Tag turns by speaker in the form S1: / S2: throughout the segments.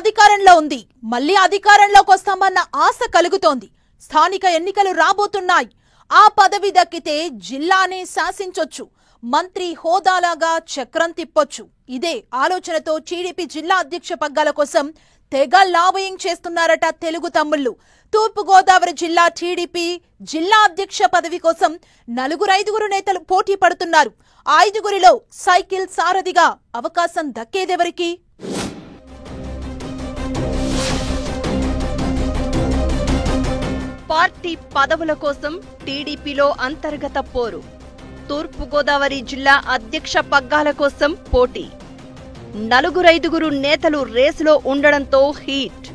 S1: అధికారంలో ఉంది. మళ్ళీ అధికారంలోకి వస్తామన్న ఆశ కలుగుతోంది. స్థానిక ఎన్నికలు రాబోతున్నాయి. ఆ పదవి దక్కితే జిల్లానే శాసించొచ్చు. మంత్రి హోదాలాగా చక్రం తిప్పొచ్చు. ఇదే ఆలోచనతో టీడీపీ జిల్లా అధ్యక్ష పగ్గాల కోసం తెగ లాబయింగ్ చేస్తున్నారట తెలుగు తమ్ముళ్లు. తూర్పుగోదావరి జిల్లా టీడీపీ జిల్లా అధ్యక్ష పదవి కోసం 4-5 నేతలు పోటీ పడుతున్నారు. 5గురిలో సైకిల్ సారథిగా అవకాశం దక్కేదెవరికి?
S2: పార్టీ పదవుల కోసం టీడీపీలో అంతర్గత పోరు. తూర్పుగోదావరి జిల్లా అధ్యక్ష పగ్గాల కోసం పోటీ. 4-5 నేతలు రేసులో ఉండడంతో హీట్.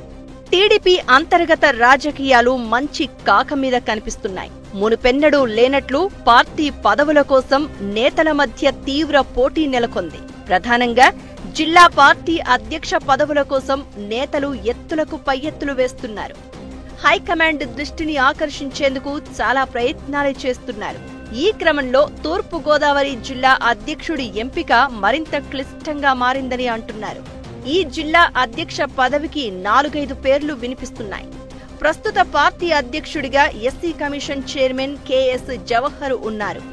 S2: టీడీపీ అంతర్గత రాజకీయాలు మంచి కాక మీద కనిపిస్తున్నాయి. మునుపెన్నడూ లేనట్లు పార్టీ పదవుల కోసం నేతల మధ్య తీవ్ర పోటీ నెలకొంది. ప్రధానంగా జిల్లా పార్టీ అధ్యక్ష పదవుల కోసం నేతలు ఎత్తులకు పై ఎత్తులు వేస్తున్నారు. హైకమాండ్ దృష్టిని ఆకర్షించేందుకు చాలా ప్రయత్నాలు చేస్తున్నారు. ఈ క్రమంలో తూర్పుగోదావరి జిల్లా అధ్యక్షుడి ఎంపిక మరింత క్లిష్టంగా మారిందని అంటున్నారు. ఈ జిల్లా అధ్యక్ష పదవికి 4-5 పేర్లు వినిపిస్తున్నాయి. ప్రస్తుత పార్టీ అధ్యక్షుడిగా SC commission chairman KS Jawahar ఉన్నారు.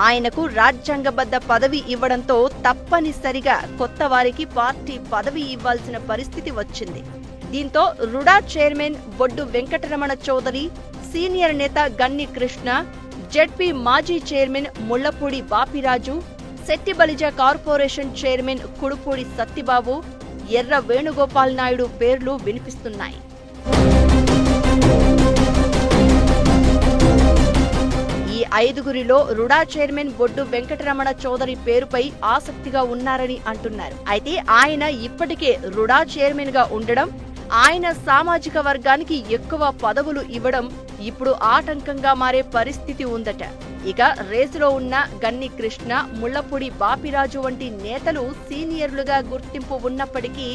S2: ఆయనకు రాజ్యాంగబద్ధ పదవి ఇవ్వడంతో తప్పనిసరిగా కొత్త వారికి పార్టీ పదవి ఇవ్వాల్సిన పరిస్థితి వచ్చింది. దీంతో రుడా చైర్మన్ బొడ్డు వెంకటరమణ చౌదరి, సీనియర్ నేత గన్ని కృష్ణ, జెడ్పీ మాజీ chairman Mullapudi Bapiraju, Settibalija corporation chairman Kudupudi Sattibabu, ఎర్ర వేణుగోపాల్ నాయుడు పేర్లు వినిపిస్తున్నాయి. ఈ 5గురిలో రుడా చైర్మన్ బొడ్డు వెంకటరమణ చౌదరి పేరుపై ఆసక్తిగా ఉన్నారని అంటున్నారు. అయితే ఆయన ఇప్పటికే రుడా చైర్మన్ గా ఉండడం, ఆయన సామాజిక వర్గానికి ఎక్కువ పదవులు ఇవ్వడం ఇప్పుడు ఆటంకంగా మారే పరిస్థితి ఉందట. ఇక రేసులో ఉన్న గన్ని కృష్ణ, ముళ్లపూడి బాపిరాజు వంటి నేతలు సీనియర్లుగా గుర్తింపు ఉన్నప్పటికీ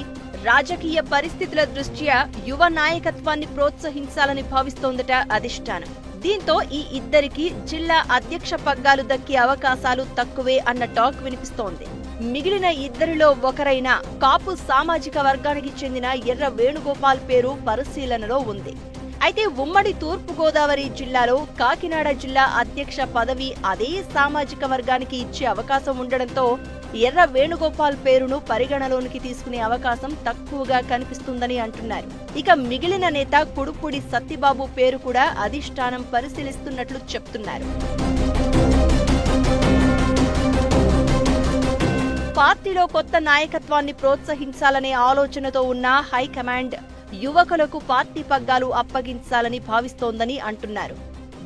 S2: రాజకీయ పరిస్థితుల దృష్ట్యా యువ నాయకత్వాన్ని ప్రోత్సహించాలని భావిస్తోందట అధిష్టానం. దీంతో ఈ ఇద్దరికి జిల్లా అధ్యక్ష పగ్గాలు దక్కే అవకాశాలు తక్కువే అన్న టాక్ వినిపిస్తోంది. మిగిలిన ఇద్దరిలో ఒకరైన కాపు సామాజిక వర్గానికి చెందిన ఎర్ర వేణుగోపాల్ పేరు పరిశీలనలో ఉంది. అయితే ఉమ్మడి తూర్పుగోదావరి జిల్లాలో కాకినాడ జిల్లా అధ్యక్ష పదవి అదే సామాజిక వర్గానికి ఇచ్చే అవకాశం ఉండడంతో ఎర్ర వేణుగోపాల్ పేరును పరిగణలోనికి తీసుకునే అవకాశం తక్కువగా కనిపిస్తుందని అంటున్నారు. ఇక మిగిలిన నేత కుడుపూడి సత్తిబాబు పేరు కూడా అధిష్టానం పరిశీలిస్తున్నట్లు చెప్తున్నారు. పార్టీలో కొత్త నాయకత్వాన్ని ప్రోత్సహించాలనే ఆలోచనతో ఉన్న హైకమాండ్ యువకులకు పార్టీ పగ్గాలు అప్పగించాలని భావిస్తోందని అంటున్నారు.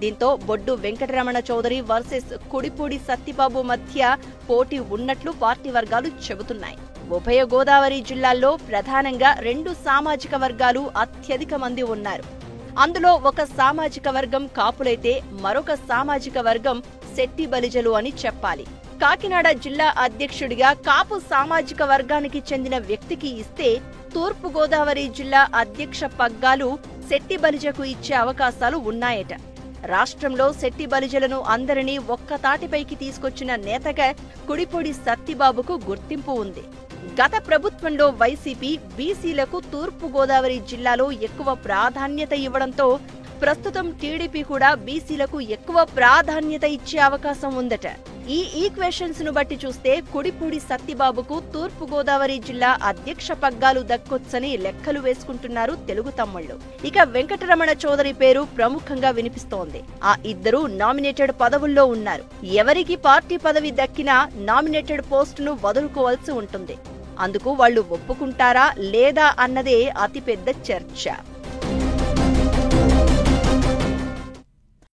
S2: దీంతో బొడ్డు వెంకటరమణ చౌదరి వర్సెస్ కుడిపూడి సత్తిబాబు మధ్య పోటీ ఉన్నట్లు పార్టీ వర్గాలు చెబుతున్నాయి. ఉభయ గోదావరి జిల్లాల్లో ప్రధానంగా 2 సామాజిక వర్గాలు అత్యధిక మంది ఉన్నారు. అందులో ఒక సామాజిక వర్గం కాపులైతే మరొక సామాజిక వర్గం శెట్టి బలిజలు అని చెప్పాలి. కాకినాడ జిల్లా అధ్యక్షుడిగా కాపు సామాజిక వర్గానికి చెందిన వ్యక్తికి ఇస్తే తూర్పుగోదావరి జిల్లా అధ్యక్ష పగ్గాలు శెట్టి బలిజకు ఇచ్చే అవకాశాలు ఉన్నాయట. రాష్ట్రంలో శెట్టి బలిజలను అందరినీ ఒక్కతాటిపైకి తీసుకొచ్చిన నేతగా కుడిపూడి సత్తిబాబుకు గుర్తింపు ఉంది. గత ప్రభుత్వంలో వైసీపీ బీసీలకు తూర్పుగోదావరి జిల్లాలో ఎక్కువ ప్రాధాన్యత ఇవ్వడంతో ప్రస్తుతం టీడీపీ కూడా బీసీలకు ఎక్కువ ప్రాధాన్యత ఇచ్చే అవకాశం ఉందట. ఈ ఈక్వేషన్స్ ను బట్టి చూస్తే కుడిపూడి సత్తిబాబుకు తూర్పుగోదావరి జిల్లా అధ్యక్ష పగ్గాలు దక్కొచ్చని లెక్కలు వేసుకుంటున్నారు తెలుగు తమ్ముళ్లు. ఇక వెంకటరమణ చౌదరి పేరు ప్రముఖంగా వినిపిస్తోంది. ఆ ఇద్దరు నామినేటెడ్ పదవుల్లో ఉన్నారు. ఎవరికి పార్టీ పదవి దక్కినా నామినేటెడ్ పోస్టును వదులుకోవాల్సి ఉంటుంది. అందుకు వాళ్లు ఒప్పుకుంటారా లేదా అన్నదే అతిపెద్ద చర్చ.